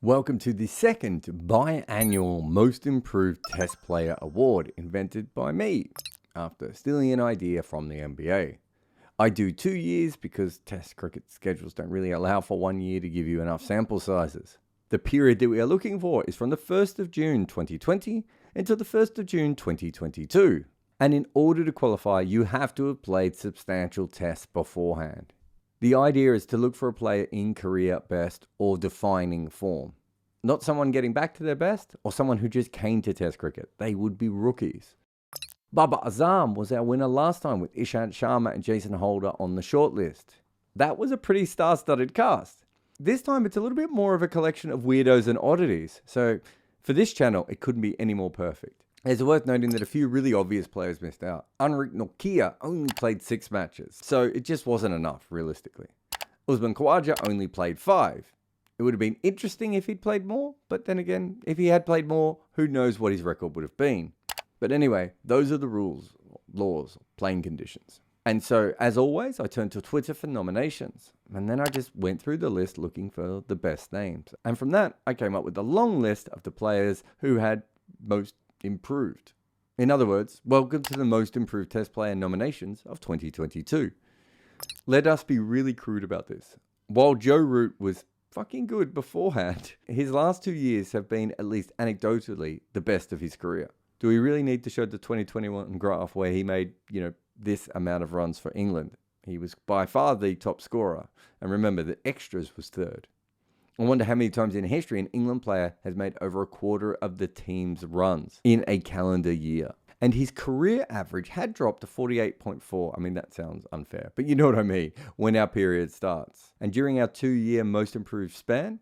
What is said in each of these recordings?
Welcome to the second biannual Most Improved Test Player Award invented by me after stealing an idea from the NBA. I do 2 years because Test cricket schedules don't really allow for 1 year to give you enough sample sizes. The period that we are looking for is from the 1st of June 2020 until the 1st of June 2022. And in order to qualify, you have to have played substantial tests beforehand. The idea is to look for a player in career best or defining form. Not someone getting back to their best or someone who just came to Test cricket. They would be rookies. Babar Azam was our winner last time with Ishant Sharma and Jason Holder on the shortlist. That was a pretty star-studded cast. This time it's a little bit more of a collection of weirdos and oddities. So for this channel, it couldn't be any more perfect. It's worth noting that a few really obvious players missed out. Anrik Nortje only played 6 matches, so it just wasn't enough, realistically. Usman Khawaja only played 5. It would have been interesting if he'd played more, but then again, if he had played more, who knows what his record would have been. But anyway, those are the rules, laws, playing conditions. And so, as always, I turned to Twitter for nominations. And then I just went through the list looking for the best names. And from that, I came up with a long list of the players who had most improved. In other words, welcome to the Most Improved Test Player nominations of 2022. Let us be really crude about this. While Joe Root was fucking good beforehand, his last 2 years have been, at least anecdotally, the best of his career. Do we really need to show the 2021 graph where he made, this amount of runs for England? He was by far the top scorer. And remember, the extras was third. I wonder how many times in history an England player has made over a quarter of the team's runs in a calendar year. And his career average had dropped to 48.4. I mean, that sounds unfair, but you know what I mean, when our period starts. And during our 2-year most improved span,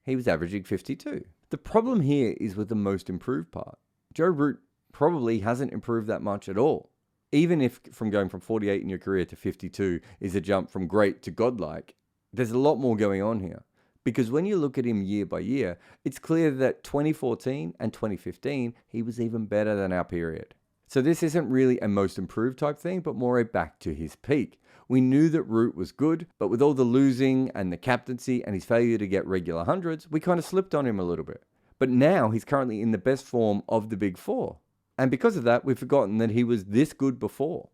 he was averaging 52. The problem here is with the most improved part. Joe Root probably hasn't improved that much at all. Even if from going from 48 in your career to 52 is a jump from great to godlike, there's a lot more going on here. Because when you look at him year by year, it's clear that 2014 and 2015, he was even better than our period. So this isn't really a most improved type thing, but more a back to his peak. We knew that Root was good, but with all the losing and the captaincy and his failure to get regular hundreds, we kind of slipped on him a little bit. But now he's currently in the best form of the big four. And because of that, we've forgotten that he was this good before.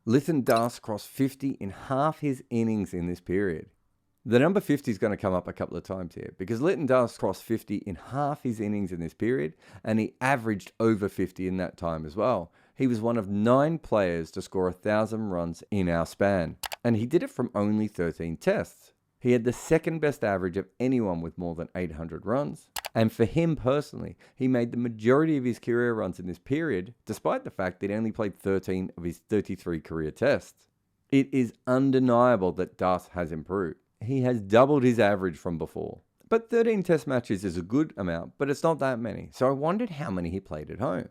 Litton Das crossed 50 in half his innings in this period. The number 50 is going to come up a couple of times here because Litton Das crossed 50 in half his innings in this period and he averaged over 50 in that time as well. He was one of 9 players to score 1,000 runs in our span and he did it from only 13 tests. He had the second best average of anyone with more than 800 runs. And for him personally, he made the majority of his career runs in this period despite the fact that he only played 13 of his 33 career tests. It is undeniable that Das has improved. He has doubled his average from before. But 13 test matches is a good amount, but it's not that many. So I wondered how many he played at home.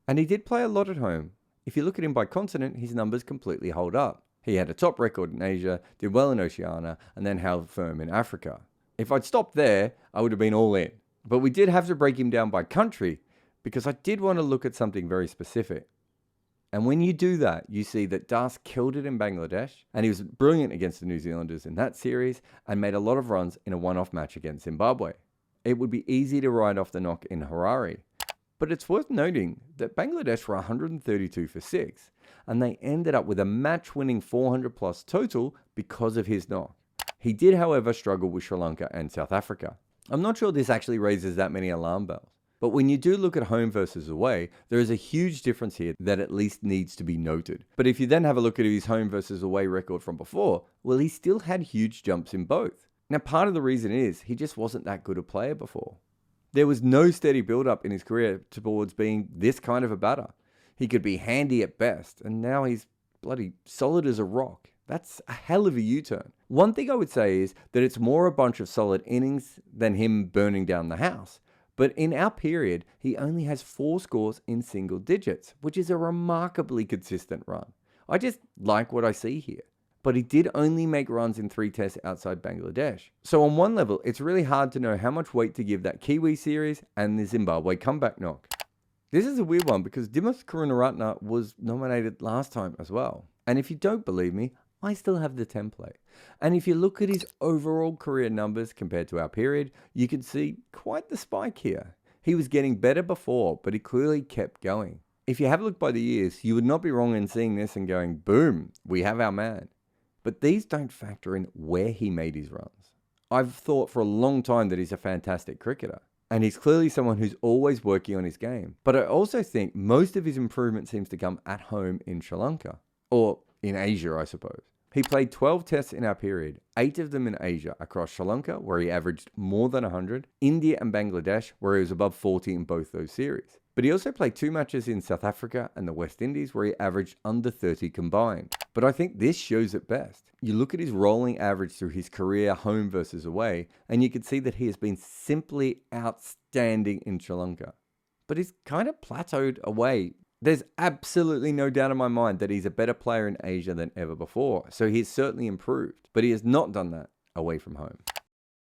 And he did play a lot at home. If you look at him by continent, his numbers completely hold up. He had a top record in Asia, did well in Oceania, and then held firm in Africa. If I'd stopped there, I would have been all in. But we did have to break him down by country because I did want to look at something very specific. And when you do that, you see that Das killed it in Bangladesh, and he was brilliant against the New Zealanders in that series, and made a lot of runs in a one-off match against Zimbabwe. It would be easy to write off the knock in Harare. But it's worth noting that Bangladesh were 132 for 6, and they ended up with a match-winning 400-plus total because of his knock. He did, however, struggle with Sri Lanka and South Africa. I'm not sure this actually raises that many alarm bells. But when you do look at home versus away, there is a huge difference here that at least needs to be noted. But if you then have a look at his home versus away record from before, well, he still had huge jumps in both. Now, part of the reason is he just wasn't that good a player before. There was no steady build-up in his career towards being this kind of a batter. He could be handy at best, and now he's bloody solid as a rock. That's a hell of a U-turn. One thing I would say is that it's more a bunch of solid innings than him burning down the house. But in our period, he only has 4 scores in single digits, which is a remarkably consistent run. I just like what I see here. But he did only make runs in 3 tests outside Bangladesh. So on one level, it's really hard to know how much weight to give that Kiwi series and the Zimbabwe comeback knock. This is a weird one because Dimuth Karunaratne was nominated last time as well. And if you don't believe me, I still have the template. And if you look at his overall career numbers compared to our period, you can see quite the spike here. He was getting better before, but he clearly kept going. If you have a look by the years, you would not be wrong in seeing this and going, boom, we have our man. But these don't factor in where he made his runs. I've thought for a long time that he's a fantastic cricketer. And he's clearly someone who's always working on his game. But I also think most of his improvement seems to come at home in Sri Lanka. Or in Asia, I suppose. He played 12 tests in our period, 8 of them in Asia, across Sri Lanka, where he averaged more than 100, India and Bangladesh, where he was above 40 in both those series. But he also played 2 matches in South Africa and the West Indies, where he averaged under 30 combined. But I think this shows it best. You look at his rolling average through his career home versus away, and you can see that he has been simply outstanding in Sri Lanka. But he's kind of plateaued away. There's absolutely no doubt in my mind that he's a better player in Asia than ever before, so he's certainly improved, but he has not done that away from home.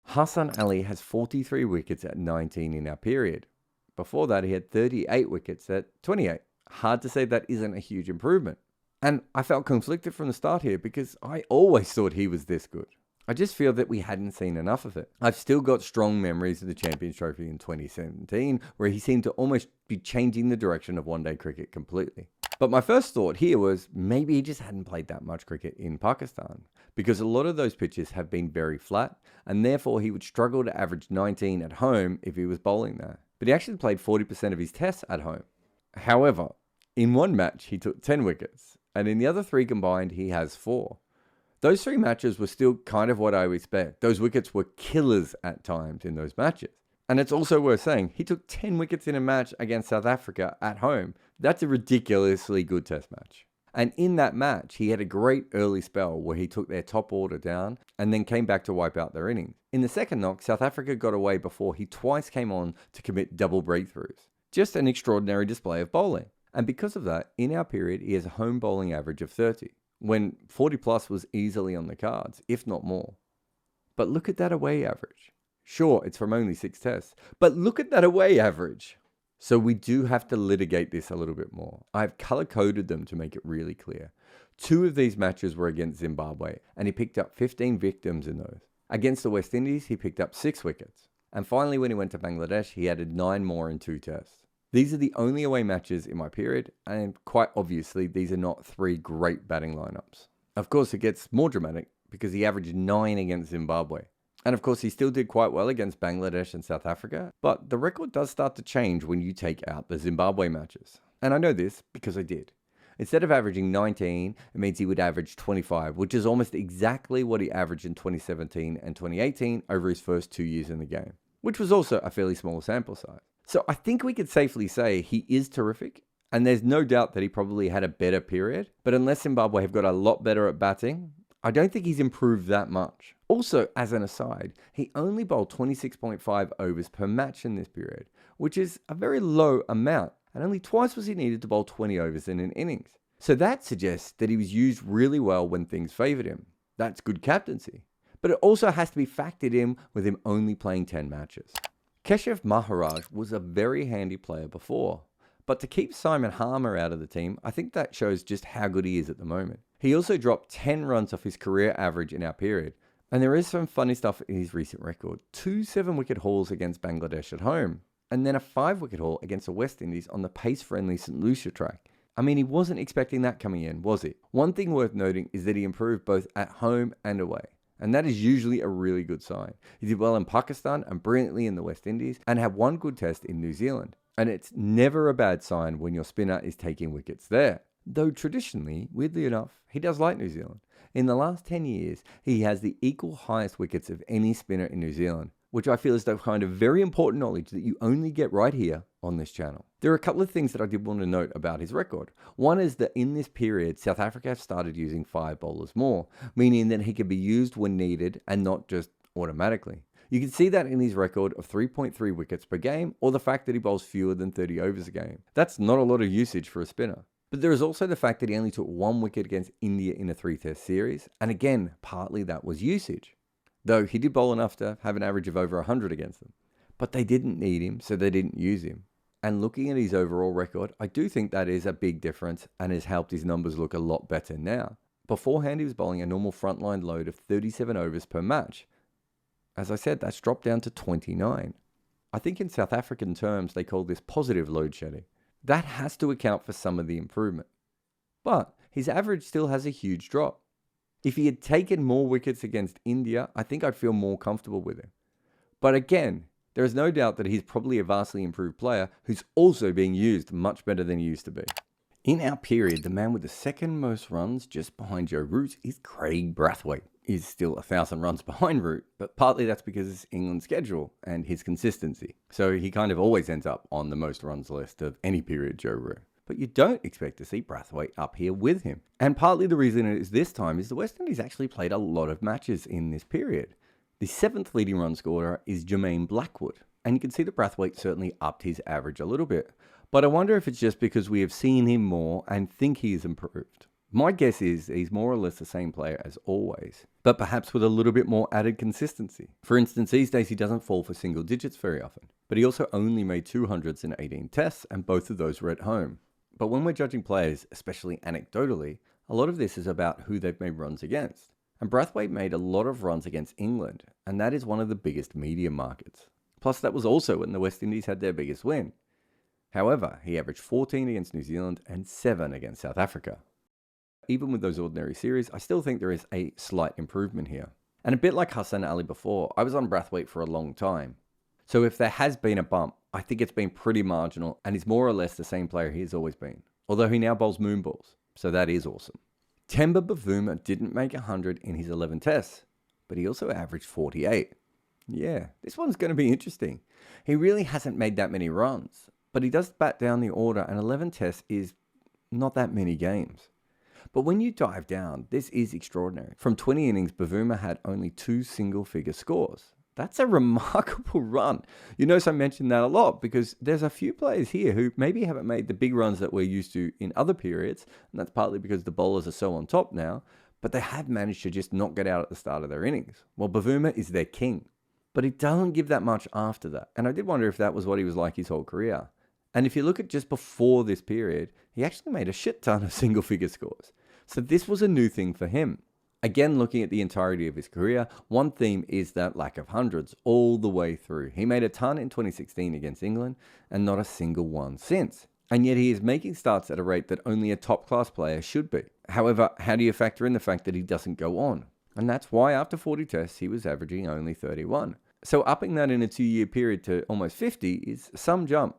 Hassan Ali has 43 wickets at 19 in our period. Before that, he had 38 wickets at 28. Hard to say that isn't a huge improvement. And I felt conflicted from the start here because I always thought he was this good. I just feel that we hadn't seen enough of it. I've still got strong memories of the Champions Trophy in 2017, where he seemed to almost be changing the direction of one-day cricket completely. But my first thought here was maybe he just hadn't played that much cricket in Pakistan, because a lot of those pitches have been very flat, and therefore he would struggle to average 19 at home if he was bowling there. But he actually played 40% of his tests at home. However, in one match he took 10 wickets, and in the other 3 combined he has 4. Those 3 matches were still kind of what I would expect. Those wickets were killers at times in those matches. And it's also worth saying, he took 10 wickets in a match against South Africa at home. That's a ridiculously good test match. And in that match, he had a great early spell where he took their top order down and then came back to wipe out their innings. In the second knock, South Africa got away before he twice came on to commit double breakthroughs. Just an extraordinary display of bowling. And because of that, in our period, he has a home bowling average of 30. When 40 plus was easily on the cards, if not more. But look at that away average. Sure, it's from only 6 tests, but look at that away average. So we do have to litigate this a little bit more. I've color-coded them to make it really clear. 2 of these matches were against Zimbabwe, and he picked up 15 victims in those. Against the West Indies, he picked up 6 wickets. And finally, when he went to Bangladesh, he added 9 more in 2 tests. These are the only away matches in my period, and quite obviously, these are not 3 great batting lineups. Of course, it gets more dramatic because he averaged 9 against Zimbabwe. And of course, he still did quite well against Bangladesh and South Africa, but the record does start to change when you take out the Zimbabwe matches. And I know this because I did. Instead of averaging 19, it means he would average 25, which is almost exactly what he averaged in 2017 and 2018 over his first 2 years in the game, which was also a fairly small sample size. So I think we could safely say he is terrific, and there's no doubt that he probably had a better period, but unless Zimbabwe have got a lot better at batting, I don't think he's improved that much. Also, as an aside, he only bowled 26.5 overs per match in this period, which is a very low amount, and only twice was he needed to bowl 20 overs in an innings. So that suggests that he was used really well when things favoured him. That's good captaincy. But it also has to be factored in with him only playing 10 matches. Keshav Maharaj was a very handy player before, but to keep Simon Harmer out of the team, I think that shows just how good he is at the moment. He also dropped 10 runs off his career average in our period, and there is some funny stuff in his recent record. 2 7-wicket hauls against Bangladesh at home, and then a 5-wicket haul against the West Indies on the pace-friendly St. Lucia track. I mean, he wasn't expecting that coming in, was he? One thing worth noting is that he improved both at home and away. And that is usually a really good sign. He did well in Pakistan and brilliantly in the West Indies and had 1 good test in New Zealand. And it's never a bad sign when your spinner is taking wickets there. Though traditionally, weirdly enough, he does like New Zealand. In the last 10 years, he has the equal highest wickets of any spinner in New Zealand, which I feel is the kind of very important knowledge that you only get right here on this channel. There are a couple of things that I did want to note about his record. One is that in this period, South Africa have started using 5 bowlers more, meaning that he can be used when needed and not just automatically. You can see that in his record of 3.3 wickets per game, or the fact that he bowls fewer than 30 overs a game. That's not a lot of usage for a spinner. But there is also the fact that he only took 1 wicket against India in a 3-test series, and again, partly that was usage. Though he did bowl enough to have an average of over 100 against them. But they didn't need him, so they didn't use him. And looking at his overall record, I do think that is a big difference and has helped his numbers look a lot better now. Beforehand, he was bowling a normal frontline load of 37 overs per match. As I said, that's dropped down to 29. I think in South African terms, they call this positive load shedding. That has to account for some of the improvement. But his average still has a huge drop. If he had taken more wickets against India, I think I'd feel more comfortable with him. But again, there is no doubt that he's probably a vastly improved player who's also being used much better than he used to be. In our period, the man with the second most runs just behind Joe Root is Craig Brathwaite. He's still 1,000 runs behind Root, but partly that's because it's England's schedule and his consistency. So he kind of always ends up on the most runs list of any period Joe Root. But you don't expect to see Brathwaite up here with him. And partly the reason it is this time is the West Indies actually played a lot of matches in this period. The 7th leading run scorer is Jermaine Blackwood, and you can see that Brathwaite certainly upped his average a little bit. But I wonder if it's just because we have seen him more and think he's improved. My guess is he's more or less the same player as always, but perhaps with a little bit more added consistency. For instance, these days he doesn't fall for single digits very often, but he also only made 200s in 18 tests, and both of those were at home. But when we're judging players, especially anecdotally, a lot of this is about who they've made runs against. And Brathwaite made a lot of runs against England, and that is one of the biggest media markets. Plus, that was also when the West Indies had their biggest win. However, he averaged 14 against New Zealand and 7 against South Africa. Even with those ordinary series, I still think there is a slight improvement here. And a bit like Hassan Ali before, I was on Brathwaite for a long time. So if there has been a bump, I think it's been pretty marginal and he's more or less the same player he has always been. Although he now bowls moon balls, so that is awesome. Temba Bavuma didn't make 100 in his 11 tests, but he also averaged 48. Yeah, this one's going to be interesting. He really hasn't made that many runs, but he does bat down the order, and 11 tests is not that many games. But when you dive down, this is extraordinary. From 20 innings, Bavuma had only 2 single-figure scores. That's a remarkable run. You notice I mentioned that a lot because there's a few players here who maybe haven't made the big runs that we're used to in other periods, and that's partly because the bowlers are so on top now, but they have managed to just not get out at the start of their innings. Well, Bavuma is their king, but he doesn't give that much after that, and I did wonder if that was what he was like his whole career. And if you look at just before this period, he actually made a shit ton of single-figure scores. So this was a new thing for him. Again, looking at the entirety of his career, one theme is that lack of hundreds all the way through. He made a ton in 2016 against England and not a single one since. And yet he is making starts at a rate that only a top-class player should be. However, how do you factor in the fact that he doesn't go on? And that's why after 40 tests, he was averaging only 31. So upping that in a 2-year period to almost 50 is some jump.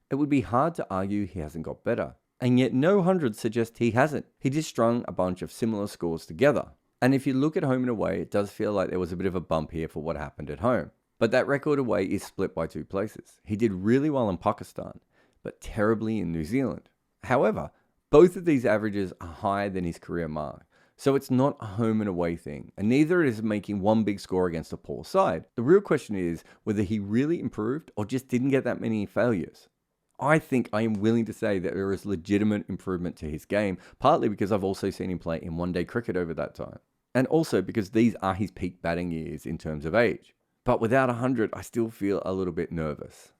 It would be hard to argue he hasn't got better. And yet no hundreds suggest he hasn't. He just strung a bunch of similar scores together. And if you look at home and away, it does feel like there was a bit of a bump here for what happened at home. But that record away is split by 2 places. He did really well in Pakistan, but terribly in New Zealand. However, both of these averages are higher than his career mark. So it's not a home and away thing, and neither is making one big score against a poor side. The real question is whether he really improved or just didn't get that many failures. I think I am willing to say that there is legitimate improvement to his game, partly because I've also seen him play in one-day cricket over that time. And also because these are his peak batting years in terms of age. But without 100, I still feel a little bit nervous.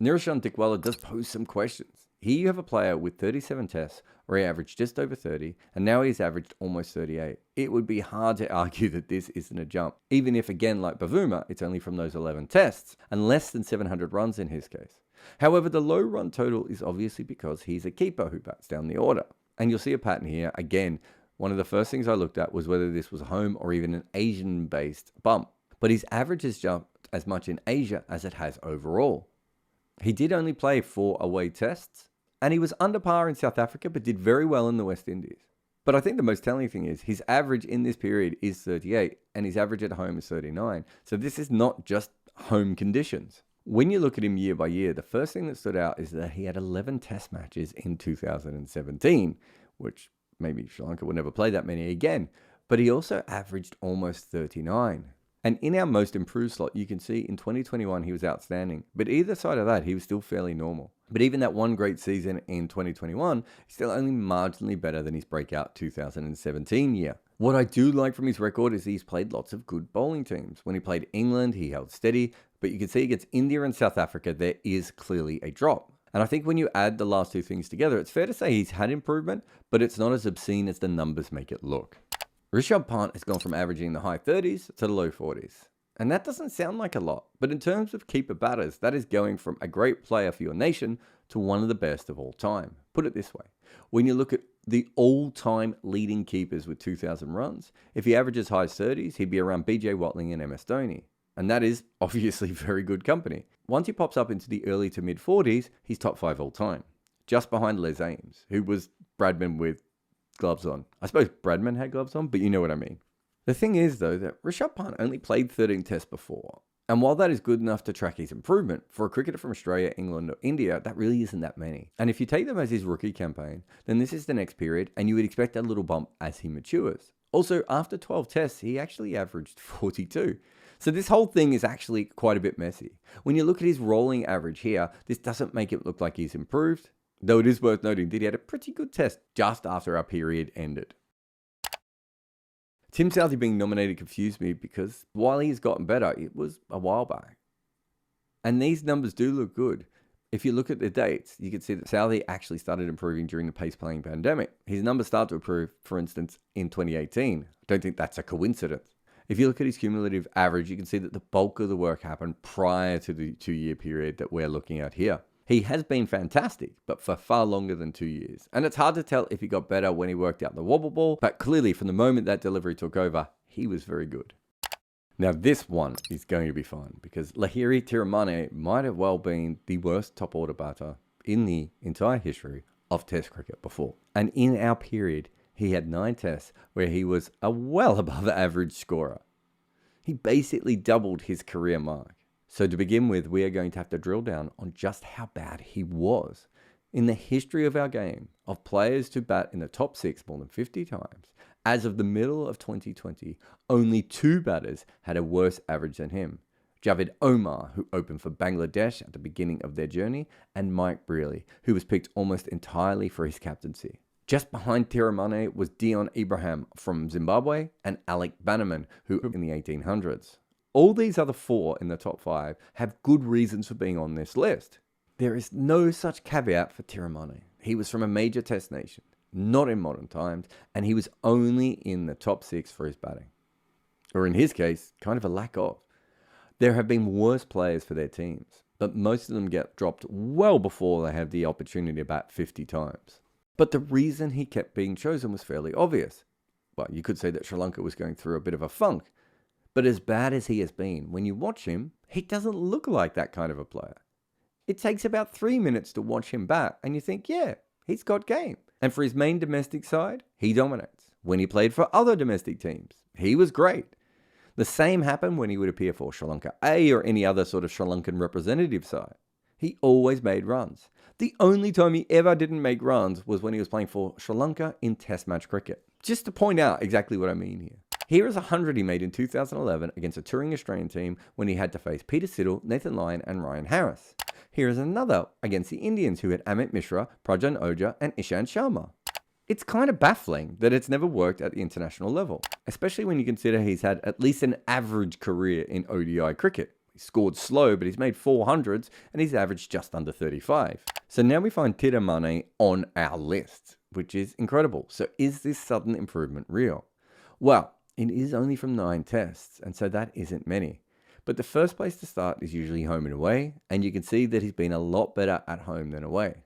Niroshan Dikwella does pose some questions. Here you have a player with 37 tests, where he averaged just over 30, and now he's averaged almost 38. It would be hard to argue that this isn't a jump, even if, again, like Bavuma, it's only from those 11 tests, and less than 700 runs in his case. However, the low run total is obviously because he's a keeper who bats down the order. And you'll see a pattern here. Again, one of the first things I looked at was whether this was a home or even an Asian-based bump. But his average has jumped as much in Asia as it has overall. He did only play 4 away tests, and he was under par in South Africa, but did very well in the West Indies. But I think the most telling thing is his average in this period is 38, and his average at home is 39. So this is not just home conditions. When you look at him year by year, the first thing that stood out is that he had 11 test matches in 2017, which maybe Sri Lanka will never play that many again, but he also averaged almost 39. And in our most improved slot, you can see in 2021 he was outstanding, but either side of that, he was still fairly normal. But even that one great season in 2021 is still only marginally better than his breakout 2017 year. What I do like from his record is he's played lots of good bowling teams. When he played England, he held steady, but you can see against India and South Africa, there is clearly a drop. And I think when you add the last 2 things together, it's fair to say he's had improvement, but it's not as obscene as the numbers make it look. Rishabh Pant has gone from averaging the high 30s to the low 40s. And that doesn't sound like a lot, but in terms of keeper batters, that is going from a great player for your nation to one of the best of all time. Put it this way, when you look at the all-time leading keepers with 2,000 runs, if he averages high 30s, he'd be around BJ Watling and MS Dhoni. And that is obviously very good company. Once he pops up into the early to mid 40s, he's top 5 all time. Just behind Les Ames, who was Bradman with gloves on. I suppose Bradman had gloves on, but you know what I mean. The thing is, though, that Rishabh Pant only played 13 tests before. And while that is good enough to track his improvement, for a cricketer from Australia, England, or India, that really isn't that many. And if you take them as his rookie campaign, then this is the next period, and you would expect a little bump as he matures. Also, after 12 tests, he actually averaged 42. So this whole thing is actually quite a bit messy. When you look at his rolling average here, this doesn't make it look like he's improved, though it is worth noting that he had a pretty good test just after our period ended. Tim Southee being nominated confused me because while he's gotten better, it was a while back. And these numbers do look good. If you look at the dates, you can see that Southee actually started improving during the pace-playing pandemic. His numbers start to improve, for instance, in 2018. I don't think that's a coincidence. If you look at his cumulative average, you can see that the bulk of the work happened prior to the 2-year period that we're looking at here. He has been fantastic, but for far longer than 2 years. And it's hard to tell if he got better when he worked out the wobble ball, but clearly from the moment that delivery took over, he was very good. Now this one is going to be fun because Lahir Tiramane might have well been the worst top order batter in the entire history of Test cricket before. And in our period, he had 9 tests where he was a well above average scorer. He basically doubled his career mark. So to begin with, we are going to have to drill down on just how bad he was. In the history of our game, of players to bat in the top 6 more than 50 times, as of the middle of 2020, only 2 batters had a worse average than him. Javed Omar, who opened for Bangladesh at the beginning of their journey, and Mike Brearley, who was picked almost entirely for his captaincy. Just behind Tiramane was Dion Ibrahim from Zimbabwe and Alec Bannerman, who in the 1800s. All these other 4 in the top 5 have good reasons for being on this list. There is no such caveat for Tiramane. He was from a major test nation, not in modern times, and he was only in the top 6 for his batting. Or in his case, kind of a lack of. There have been worse players for their teams, but most of them get dropped well before they have the opportunity to bat 50 times. But the reason he kept being chosen was fairly obvious. Well, you could say that Sri Lanka was going through a bit of a funk. But as bad as he has been, when you watch him, he doesn't look like that kind of a player. It takes about 3 minutes to watch him bat, and you think, yeah, he's got game. And for his main domestic side, he dominates. When he played for other domestic teams, he was great. The same happened when he would appear for Sri Lanka A or any other sort of Sri Lankan representative side. He always made runs. The only time he ever didn't make runs was when he was playing for Sri Lanka in Test match cricket. Just to point out exactly what I mean here. Here is 100 he made in 2011 against a touring Australian team when he had to face Peter Siddle, Nathan Lyon and Ryan Harris. Here is another against the Indians who had Amit Mishra, Prajan Oja and Ishant Sharma. It's kind of baffling that it's never worked at the international level, especially when you consider he's had at least an average career in ODI cricket. He scored slow, but he's made 400s and he's averaged just under 35. So now we find Tiramane on our list, which is incredible. So is this sudden improvement real? Well, it is only from 9 tests, and so that isn't many. But the first place to start is usually home and away, and you can see that he's been a lot better at home than away.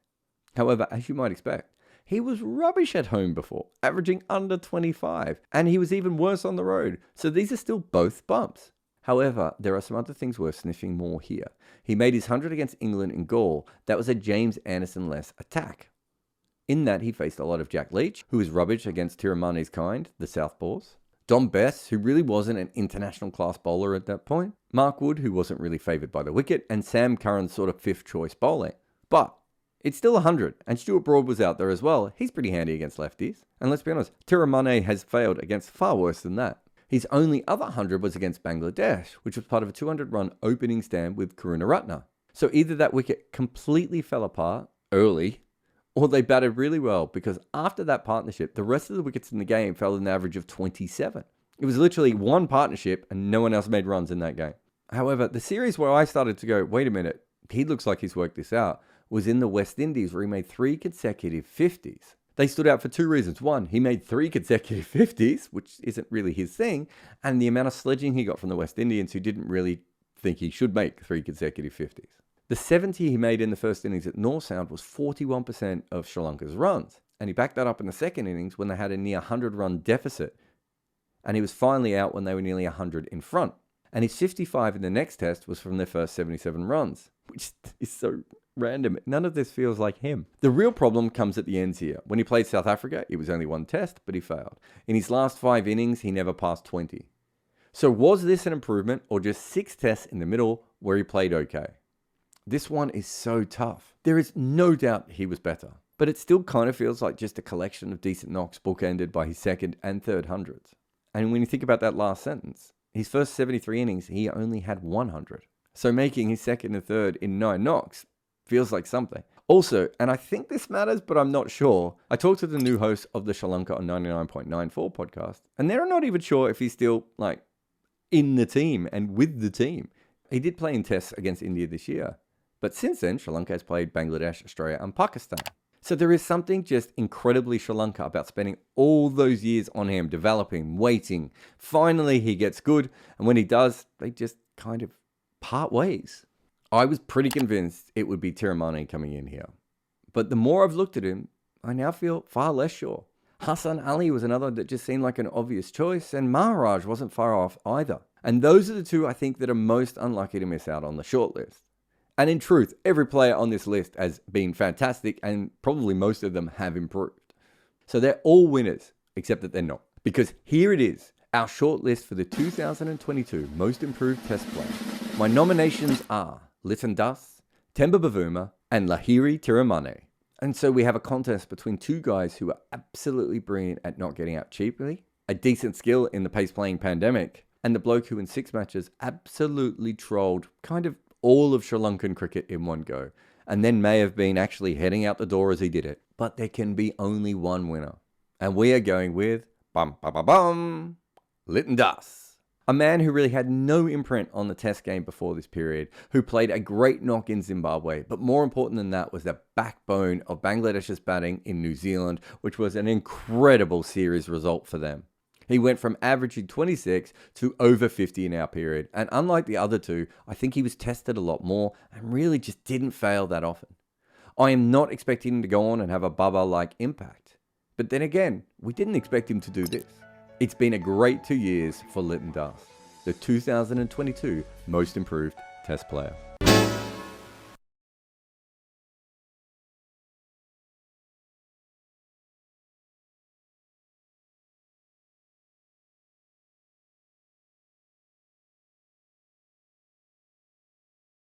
However, as you might expect, he was rubbish at home before, averaging under 25, and he was even worse on the road, so these are still both bumps. However, there are some other things worth sniffing more here. He made his 100 against England in Gaul. That was a James Anderson-less attack. In that, he faced a lot of Jack Leach, who was rubbish against Tiramane's kind, the Southpaws. Dom Bess, who really wasn't an international class bowler at that point. Mark Wood, who wasn't really favoured by the wicket. And Sam Curran's sort of 5th choice bowling. But it's still 100, and Stuart Broad was out there as well. He's pretty handy against lefties. And let's be honest, Tiramane has failed against far worse than that. His only other 100 was against Bangladesh, which was part of a 200-run opening stand with Karunaratne. So either that wicket completely fell apart early, or they batted really well, because after that partnership, the rest of the wickets in the game fell an average of 27. It was literally one partnership and no one else made runs in that game. However, the series where I started to go, wait a minute, he looks like he's worked this out, was in the West Indies, where he made 3 consecutive 50s. They stood out for two reasons. One, he made 3 consecutive 50s, which isn't really his thing, and the amount of sledging he got from the West Indians who didn't really think he should make 3 consecutive 50s. The 70 he made in the first innings at North Sound was 41% of Sri Lanka's runs, and he backed that up in the second innings when they had a near 100-run deficit, and he was finally out when they were nearly 100 in front. And his 55 in the next test was from their first 77 runs, which is so random. None of this feels like him. The real problem comes at the ends here. When he played South Africa, it was only 1 test, but he failed. In his last 5 innings, he never passed 20. So was this an improvement or just 6 tests in the middle where he played okay? This one is so tough. There is no doubt he was better, but it still kind of feels like just a collection of decent knocks bookended by his second and third hundreds. And when you think about that last sentence, his first 73 innings, he only had 100. So making his second and third in 9 knocks feels like something. Also, and I think this matters, but I'm not sure, I talked to the new host of the Sri Lanka on 99.94 podcast, and they're not even sure if he's still, like, in the team and with the team. He did play in tests against India this year, but since then, Sri Lanka has played Bangladesh, Australia, and Pakistan. So there is something just incredibly Sri Lanka about spending all those years on him, developing, waiting. Finally, he gets good, and when he does, they just kind of part ways. I was pretty convinced it would be Tiramani coming in here, but the more I've looked at him, I now feel far less sure. Hassan Ali was another that just seemed like an obvious choice, and Maharaj wasn't far off either. And those are the two I think that are most unlucky to miss out on the shortlist. And in truth, every player on this list has been fantastic, and probably most of them have improved. So they're all winners, except that they're not. Because here it is, our shortlist for the 2022 Most Improved Test Player. My nominations are Liton Das, Temba Bavuma, and Lahiri Tiramani. And so we have a contest between two guys who are absolutely brilliant at not getting out cheaply, a decent skill in the pace-playing pandemic, and the bloke who in 6 matches absolutely trolled kind of all of Sri Lankan cricket in one go, and then may have been actually heading out the door as he did it. But there can be only one winner. And we are going with, Liton Das. A man who really had no imprint on the test game before this period, who played a great knock in Zimbabwe, but more important than that was the backbone of Bangladesh's batting in New Zealand, which was an incredible series result for them. He went from averaging 26 to over 50 in our period, and unlike the other two, I think he was tested a lot more and really just didn't fail that often. I am not expecting him to go on and have a Baba-like impact, but then again, we didn't expect him to do this. It's been a great 2 years for Liton Das, the 2022 Most Improved Test Player.